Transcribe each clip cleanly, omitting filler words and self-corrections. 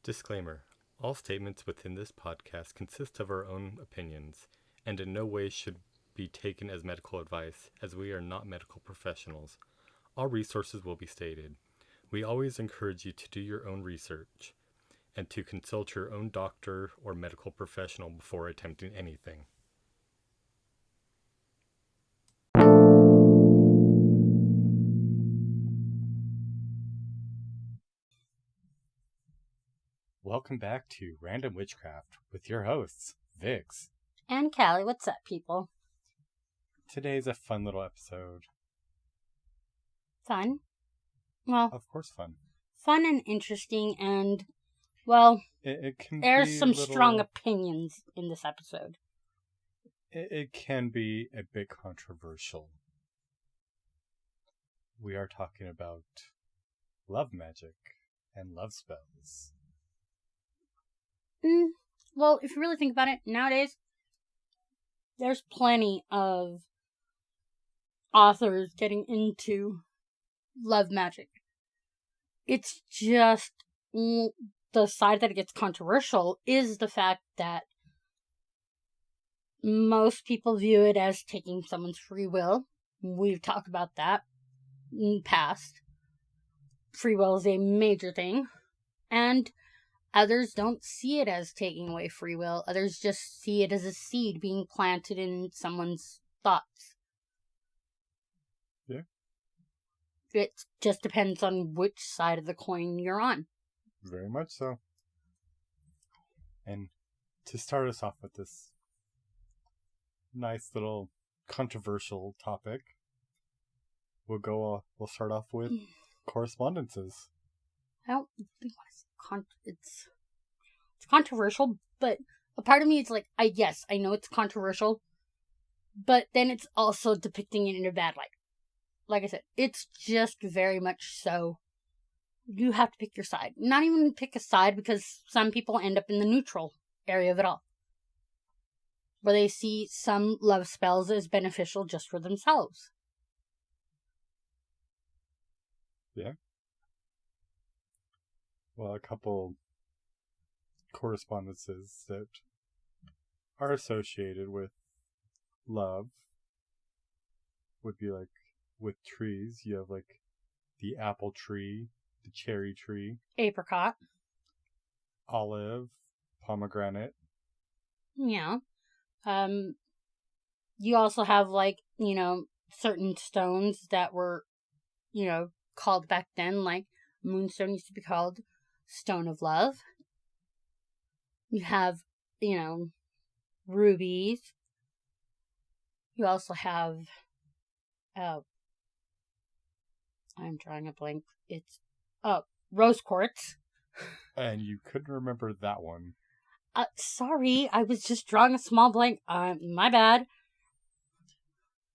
Disclaimer. All statements within this podcast consist of our own opinions and in no way should be taken as medical advice, as we are not medical professionals. All resources will be stated. We always encourage you to do your own research and to consult your own doctor or medical professional before attempting anything. Welcome back to Random Witchcraft with your hosts, Vix. And Callie, what's up, people? Today's a fun little episode. Fun? Well, Of course fun. fun and interesting, and, well, It can there's be some a little- strong opinions in this episode. It can be a bit controversial. We are talking about love magic and love spells. Well, if you really think about it, nowadays, there's plenty of authors getting into love magic. It's just the side that it gets controversial is the fact that most people view it as taking someone's free will. We've talked about that in the past. Free will is a major thing. And others don't see it as taking away free will. Others just see it as a seed being planted in someone's thoughts. Yeah. It just depends on which side of the coin you're on. Very much so. And to start us off with this nice little controversial topic, we'll start off with correspondences. I don't think it's controversial, but a part of me is like, yes, I know it's controversial, but then it's also depicting it in a bad light. Like I said, it's just very much so. You have to pick your side. Not even pick a side, because some people end up in the neutral area of it all, where they see some love spells as beneficial just for themselves. Yeah. Well, a couple correspondences that are associated with love would be like with trees. You have like the apple tree, the cherry tree, Apricot. olive, pomegranate. Yeah. You also have, like, certain stones that were, called back then, like moonstone used to be called Stone of Love. You have, rubies. You also have, I'm drawing a blank. It's, rose quartz. And you couldn't remember that one. Sorry, I was just drawing a small blank. My bad.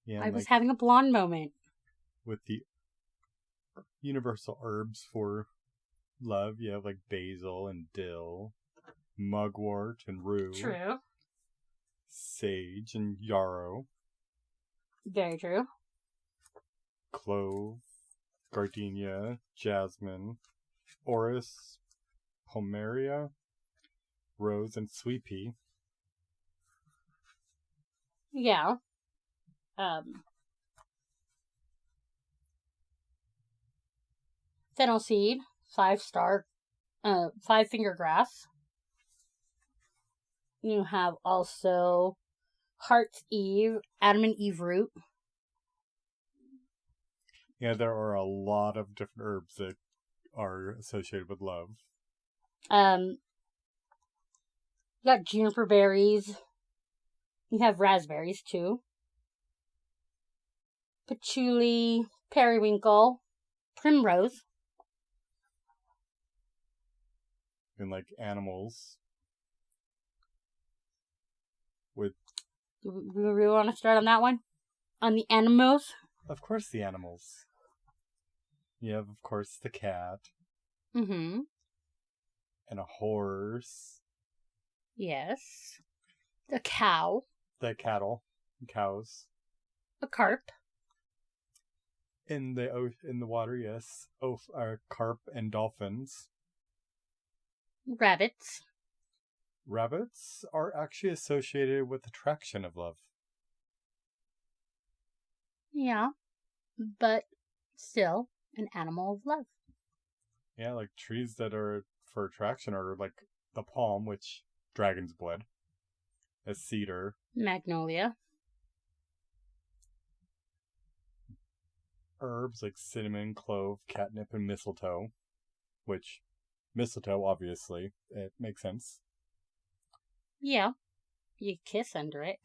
Yeah, I was having a blonde moment. With the universal herbs for love, you have like basil and dill, mugwort and rue. True. Sage and yarrow. Very true. Clove, gardenia, jasmine, orris, pomeria, rose, and sweet pea. Yeah. Fennel seed, 5-star, 5-finger grass. You have also Heart's Eve, Adam and Eve root. Yeah, there are a lot of different herbs that are associated with love. You got juniper berries. You have raspberries too. Patchouli, periwinkle, primrose. And like animals. Do we really want to start on that one? On the animals? Of course, the animals. You have, of course, the cat. Mm-hmm. And a horse. Yes. The cow. The cattle. Cows. A carp. In the water, yes. Carp and dolphins. Rabbits. Rabbits are actually associated with attraction of love. Yeah, but still an animal of love. Yeah, like trees that are for attraction are like the palm, which dragon's blood, a cedar, Magnolia. herbs like cinnamon, clove, catnip, and mistletoe, which mistletoe, obviously, it makes sense. Yeah, you kiss under it.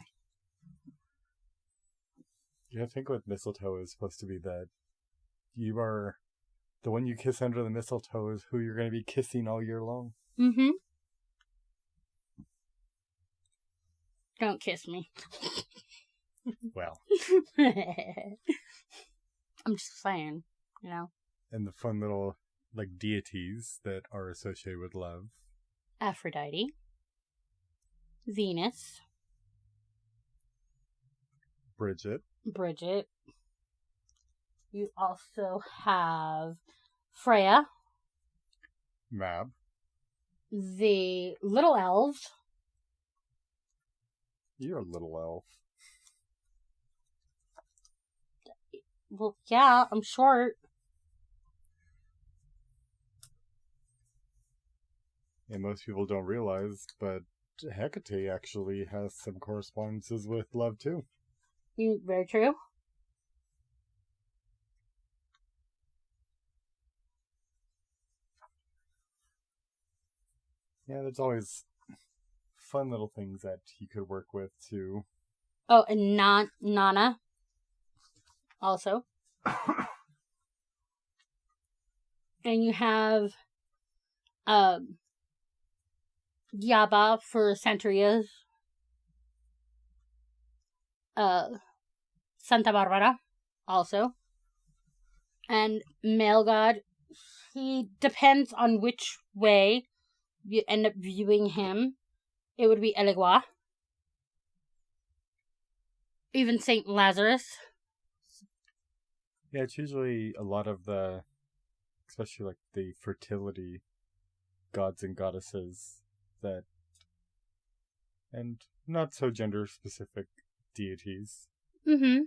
You think with mistletoe is supposed to be that you are the one you kiss under the mistletoe is who you're going to be kissing all year long. Mm-hmm. Don't kiss me. Well. I'm just saying, you know. And the fun little, like, deities that are associated with love. Aphrodite. Venus. Bridget. You also have Freya. Mab. The little elves. You're a little elf. Well, yeah, I'm short. And most people don't realize, but Hekate actually has some correspondences with love too. Very true. Yeah, there's always fun little things that you could work with too. Oh, and Nana. Also. And you have Yaba for Santerias. Santa Barbara also. And male god, he depends on which way you end up viewing him. It would be Elegua. Even Saint Lazarus. Yeah, it's usually a lot of the, especially like the fertility gods and goddesses that, and not so gender specific deities. Mm-hmm.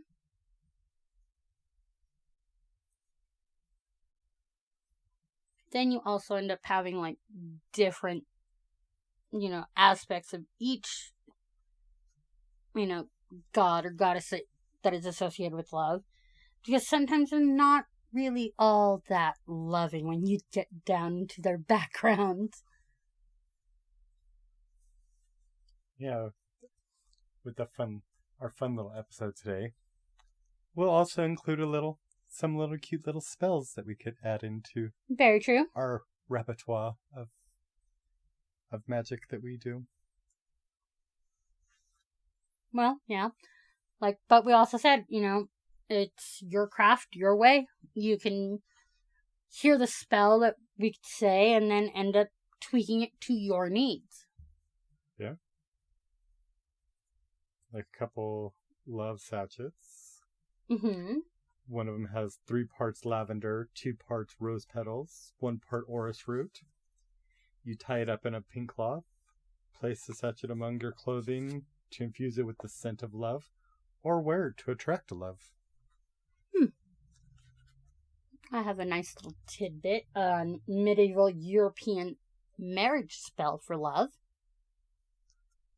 Then you also end up having like different, aspects of each, god or goddess that is associated with love. Because sometimes they're not really all that loving when you get down into their backgrounds. Yeah, with our fun little episode today, we'll also include some little cute little spells that we could add into Very true. our repertoire of magic that we do. Well, yeah. But we also said, it's your craft, your way. You can hear the spell that we say and then end up tweaking it to your needs. Yeah. Like a couple love sachets. Mm-hmm. One of them has 3 parts lavender, 2 parts rose petals, 1 part orris root. You tie it up in a pink cloth, place the sachet among your clothing to infuse it with the scent of love, or wear it to attract love. I have a nice little tidbit on medieval European marriage spell for love.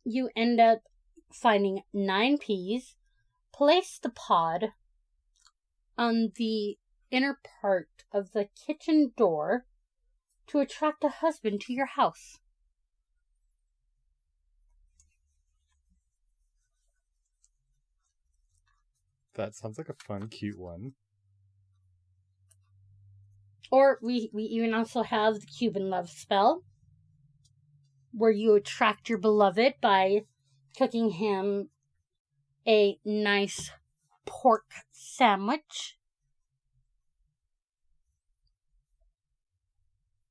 You end up finding 9 peas, place the pod on the inner part of the kitchen door to attract a husband to your house. That sounds like a fun, cute one. Or we even also have the Cuban love spell, where you attract your beloved by cooking him a nice pork sandwich.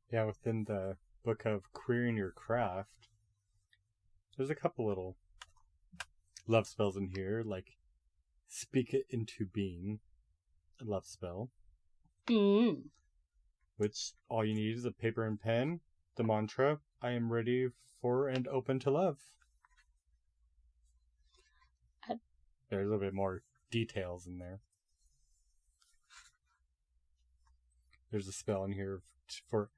Yeah, within the book of Queering Your Craft, there's a couple little love spells in here, like Speak It Into Being, a love spell. Mm. Which all you need is a paper and pen, the mantra, I am ready for and open to love. There's a little bit more details in there. There's a spell in here for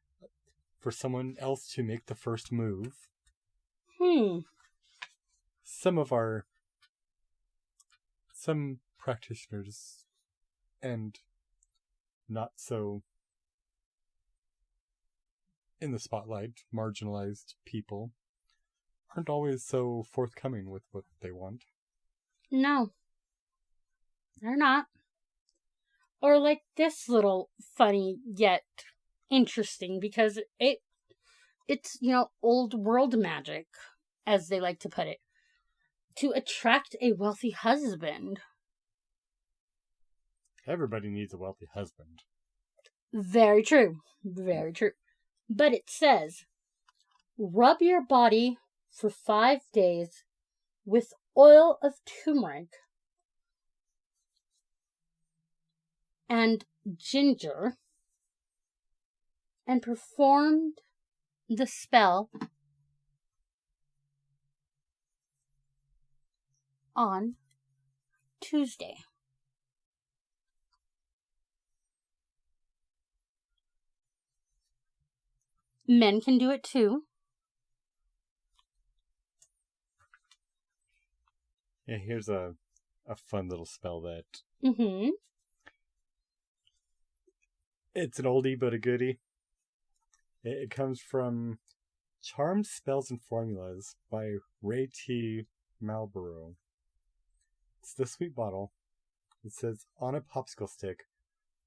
someone else to make the first move. Some practitioners and not so in the spotlight, marginalized people aren't always so forthcoming with what they want. No. They're not. Or like this little funny yet interesting, because it's, old world magic, as they like to put it, to attract a wealthy husband. Everybody needs a wealthy husband. Very true. Very true. But it says, rub your body for 5 days with oil of turmeric and ginger, and performed the spell on Tuesday. Men can do it too. Yeah, here's a fun little spell that... It's an oldie but a goodie. It comes from Charmed Spells and Formulas by Ray T. Malbrough. It's the sweet bottle. It says, on a popsicle stick,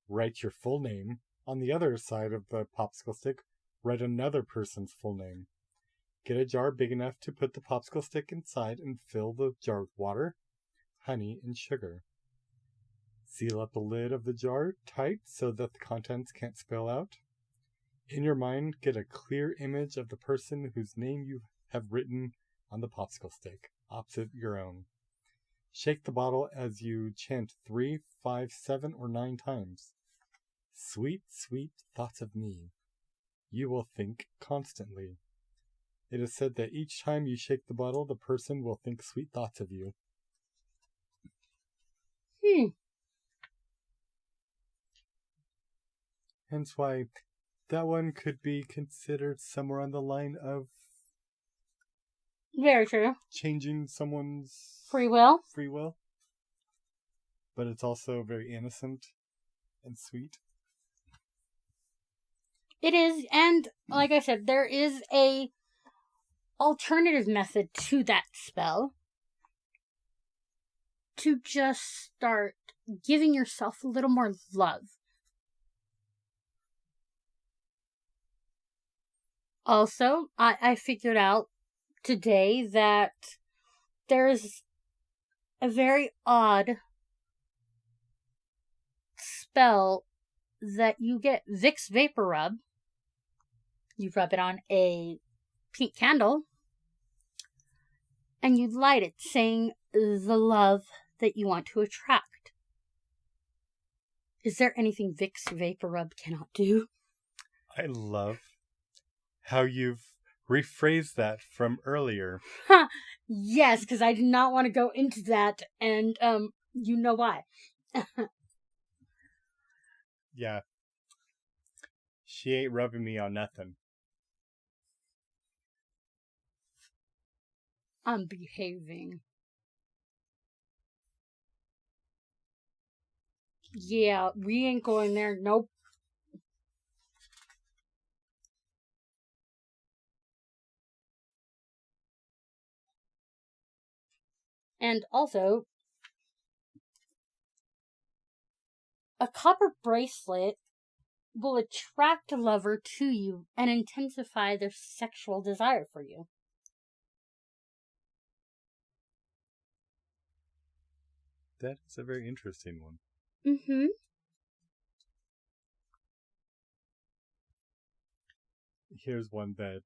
write your full name. On the other side of the popsicle stick, write another person's full name. Get a jar big enough to put the popsicle stick inside and fill the jar with water, honey, and sugar. Seal up the lid of the jar tight so that the contents can't spill out. In your mind, get a clear image of the person whose name you have written on the popsicle stick, opposite your own. Shake the bottle as you chant 3, 5, 7, or 9 times. Sweet, sweet thoughts of me. You will think constantly. It is said that each time you shake the bottle, the person will think sweet thoughts of you. Hence why that one could be considered somewhere on the line of... Very true. Changing someone's... Free will. But it's also very innocent and sweet. It is, and like I said, there is a alternative method to that spell to just start giving yourself a little more love. Also, I figured out today that there's a very odd spell that you get Vicks Vapor Rub. You rub it on a pink candle, and you light it, saying the love that you want to attract. Is there anything Vicks Vapor Rub cannot do? I love how you've rephrased that from earlier. Yes, because I did not want to go into that, and you know why. Yeah. She ain't rubbing me on nothing. I'm behaving. Yeah, we ain't going there. Nope. And also, a copper bracelet will attract a lover to you and intensify their sexual desire for you. That is a very interesting one. Here's one that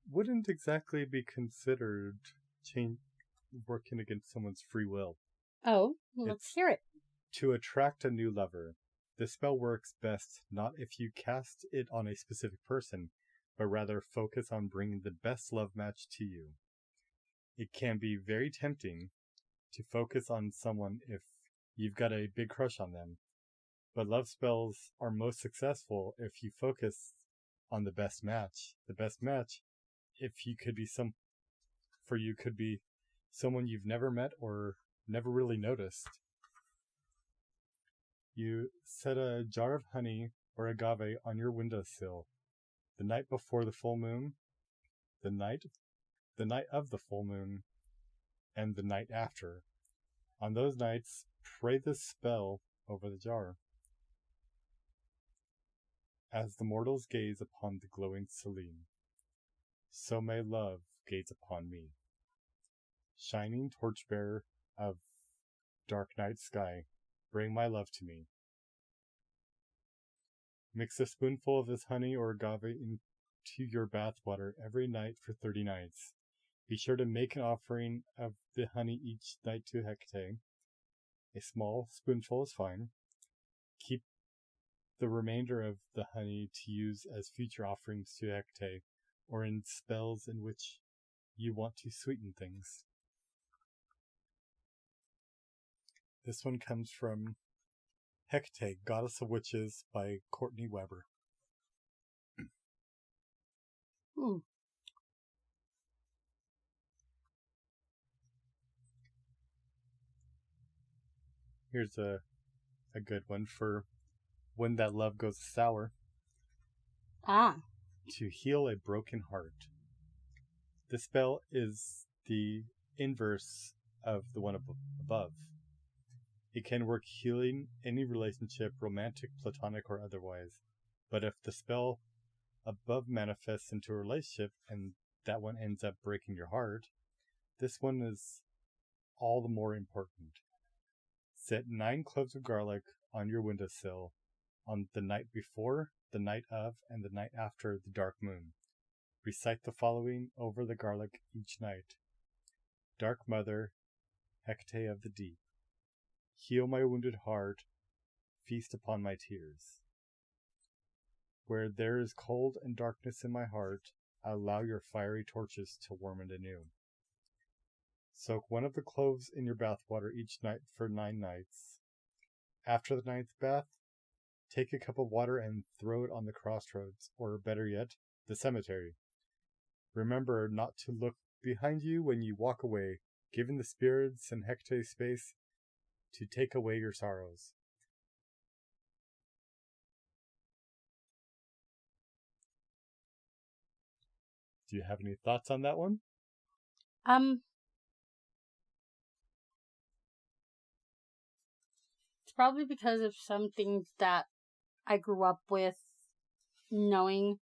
wouldn't exactly be considered working against someone's free will. Oh, well, let's hear it. To attract a new lover, This spell works best not if you cast it on a specific person, but rather focus on bringing the best love match to you. It can be very tempting to focus on someone if you've got a big crush on them, but love spells are most successful if you focus on the best match. The best match, for you could be someone you've never met or never really noticed. You set a jar of honey or agave on your windowsill the night before the full moon, the night of the full moon, and the night after. On those nights, pray this spell over the jar. As the mortals gaze upon the glowing Selene, so may love gaze upon me. Shining torchbearer of dark night sky, bring my love to me. Mix a spoonful of this honey or agave into your bath water every night for 30 nights. Be sure to make an offering of the honey each night to Hekate. A small spoonful is fine. Keep the remainder of the honey to use as future offerings to Hekate, or in spells in which you want to sweeten things. This one comes from Hekate, Goddess of Witches by Courtney Weber. Here's a good one for when that love goes sour. To heal a broken heart. This spell is the inverse of the one above. It can work healing any relationship, romantic, platonic, or otherwise. But if the spell above manifests into a relationship and that one ends up breaking your heart, this one is all the more important. Set 9 cloves of garlic on your windowsill on the night before, the night of, and the night after the dark moon. Recite the following over the garlic each night. Dark Mother, Hekate of the deep, heal my wounded heart, feast upon my tears. Where there is cold and darkness in my heart, allow your fiery torches to warm it anew. Soak 1 of the cloves in your bath water each night for 9 nights. After the 9th bath, take a cup of water and throw it on the crossroads, or better yet, the cemetery. Remember not to look behind you when you walk away, giving the spirits and Hekate space to take away your sorrows. Do you have any thoughts on that one? It's probably because of some things that I grew up with knowing.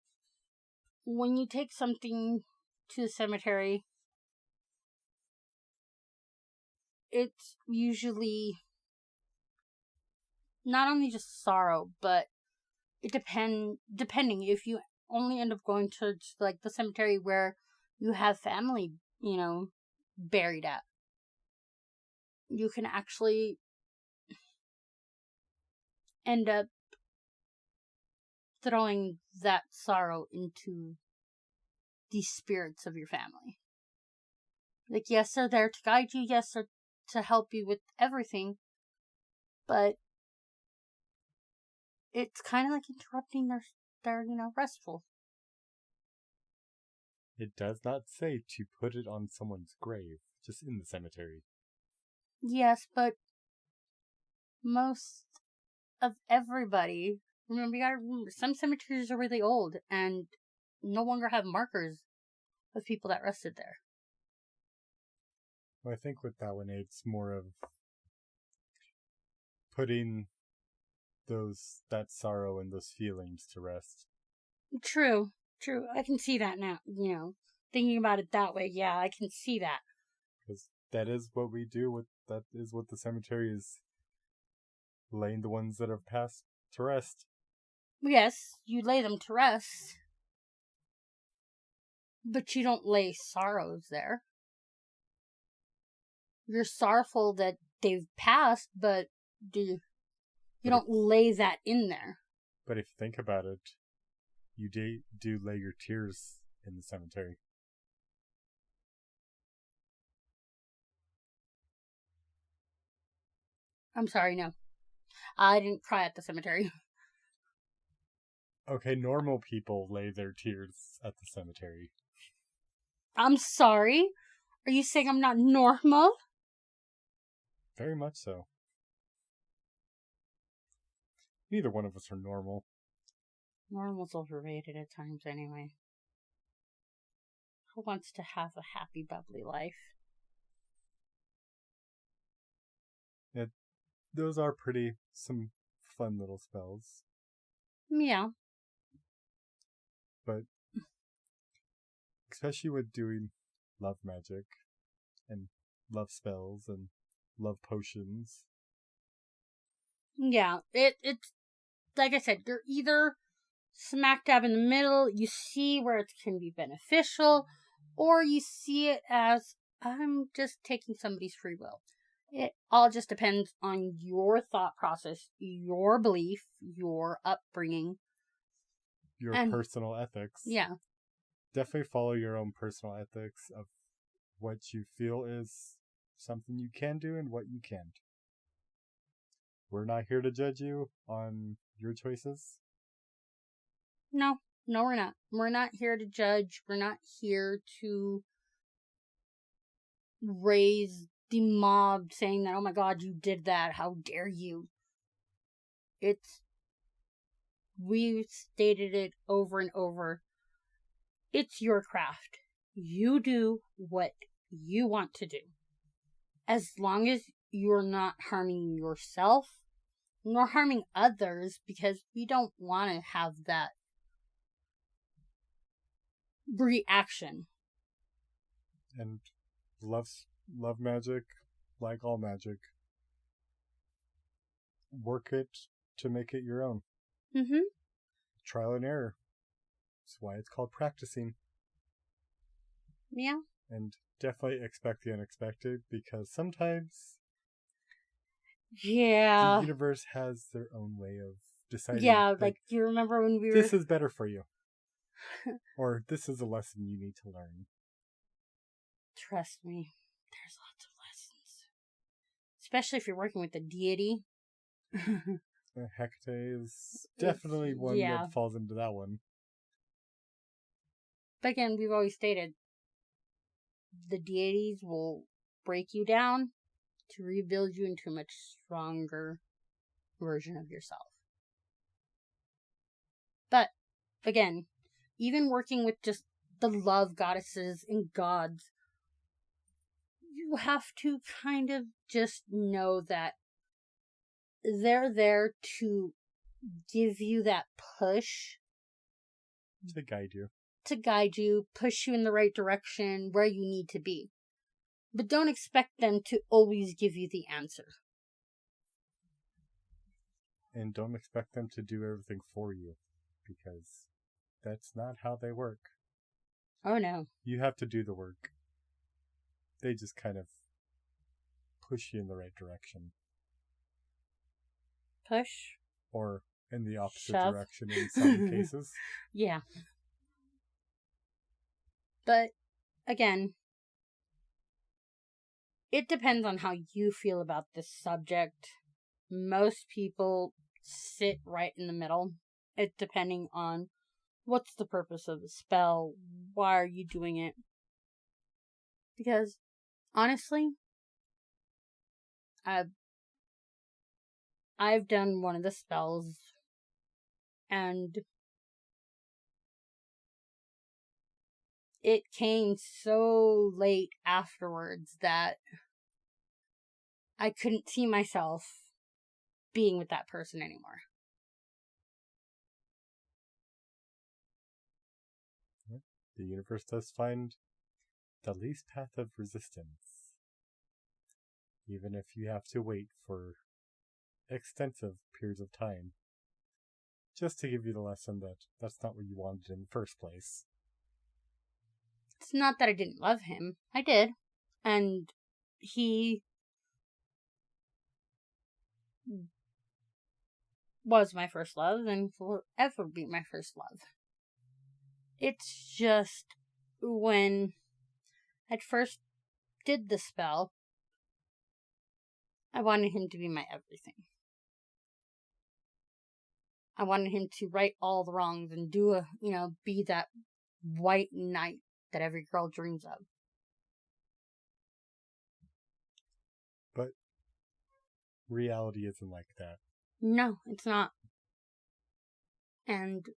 When you take something to the cemetery, it's usually not only just sorrow, but it depending if you only end up going to like the cemetery where you have family, buried at. You can actually end up throwing that sorrow into the spirits of your family. Like, yes, they're there to guide you, yes, they're to help you with everything, but it's kind of like interrupting their restful. It does not say to put it on someone's grave, just in the cemetery. Yes, but most of everybody, you gotta remember, some cemeteries are really old and no longer have markers of people that rested there. Well, I think with that one, it's more of putting that sorrow and those feelings to rest. True. I can see that now, thinking about it that way, yeah, I can see that. Because that is what we do, that is what the cemetery is, laying the ones that have passed to rest. Yes, you lay them to rest, but you don't lay sorrows there. You're sorrowful that they've passed, but You don't lay that in there. But if you think about it, you do lay your tears in the cemetery. I'm sorry, no. I didn't cry at the cemetery. Okay, normal people lay their tears at the cemetery. I'm sorry? Are you saying I'm not normal? Very much so. Neither one of us are normal. Normal's overrated at times anyway. Who wants to have a happy, bubbly life? Yeah, those are some fun little spells. Yeah. But especially with doing love magic and love spells and love potions. Yeah, it's like I said, you're either smack dab in the middle, you see where it can be beneficial, or you see it as, I'm just taking somebody's free will. It all just depends on your thought process, your belief, your upbringing. Your personal ethics. Yeah. Definitely follow your own personal ethics of what you feel is something you can do and what you can't. We're not here to judge you on your choices. No, we're not. We're not here to judge. We're not here to raise the mob saying that, oh my god, you did that. How dare you? We've stated it over and over. It's your craft. You do what you want to do. As long as you're not harming yourself, nor harming others, because we don't want to have that reaction. And love magic, like all magic, work it to make it your own. Mm-hmm. Trial and error. That's why it's called practicing. Yeah. And definitely expect the unexpected, because sometimes the universe has their own way of deciding. Yeah, like you remember when we were... This is better for you. Or this is a lesson you need to learn. Trust me, there's lots of lessons. Especially if you're working with a deity. Hekate is definitely one that falls into that one. But again, we've always stated, the deities will break you down to rebuild you into a much stronger version of yourself. But, again, even working with just the love goddesses and gods, you have to kind of just know that they're there to give you that push. To guide you. Push you in the right direction where you need to be. But don't expect them to always give you the answer. And don't expect them to do everything for you, because that's not how they work. Oh no. You have to do the work. They just kind of push you in the right direction. Push. Or in the opposite Shove. direction in some cases. Yeah. But, again, it depends on how you feel about this subject. Most people sit right in the middle. It's depending on what's the purpose of the spell, why are you doing it. Because, honestly, I've done one of the spells, and it came so late afterwards that I couldn't see myself being with that person anymore. The universe does find the least path of resistance, even if you have to wait for extensive periods of time, just to give you the lesson that that's not what you wanted in the first place. It's not that I didn't love him. I did. And he was my first love and will ever be my first love. It's just when I first did the spell, I wanted him to be my everything. I wanted him to right all the wrongs and be that white knight that every girl dreams of. But reality isn't like that. No, it's not. And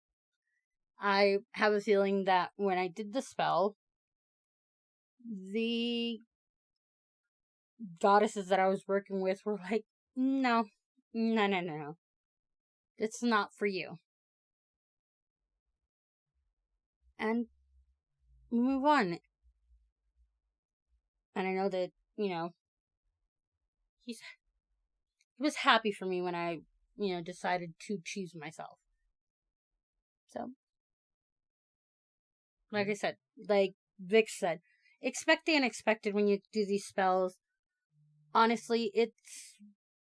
I have a feeling that when I did the spell, the goddesses that I was working with were like, no. It's not for you. And move on. And I know that, he was happy for me when I, decided to choose myself. So, like I said, like Vic said, expect the unexpected when you do these spells. Honestly, it's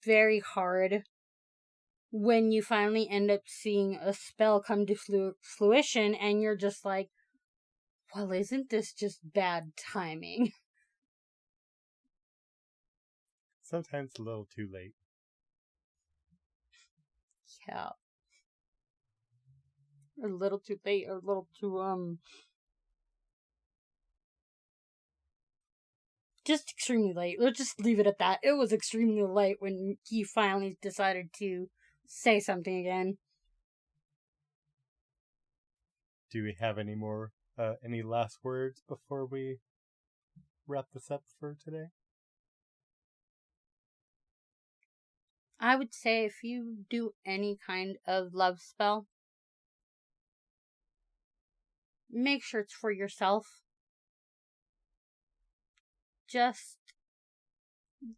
very hard when you finally end up seeing a spell come to fruition and you're just like, well, isn't this just bad timing? Sometimes a little too late. Yeah. A little too late, or a little too, just extremely late. Let's just leave it at that. It was extremely late when he finally decided to say something again. Do we have any last words before we wrap this up for today? I would say if you do any kind of love spell, make sure it's for yourself. Just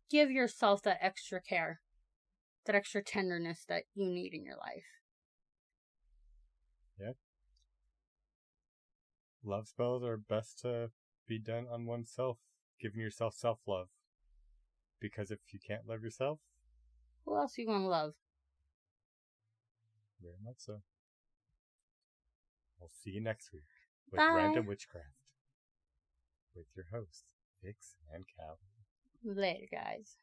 give yourself that extra care, that extra tenderness that you need in your life. Yep. Love spells are best to be done on oneself, giving yourself self-love. Because if you can't love yourself, who else are you going to love? Very much so. We'll see you next week with Bye. Random Witchcraft with your hosts, Vix and Cal. Later, guys.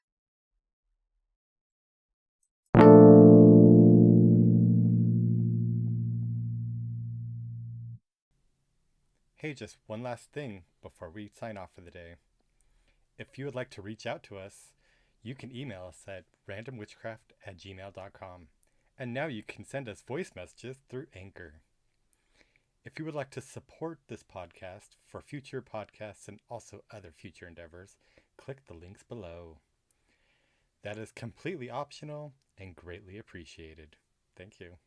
Hey, just one last thing before we sign off for the day. If you would like to reach out to us, you can email us at randomwitchcraft@gmail.com. And now you can send us voice messages through Anchor. If you would like to support this podcast for future podcasts and also other future endeavors, click the links below. That is completely optional and greatly appreciated. Thank you.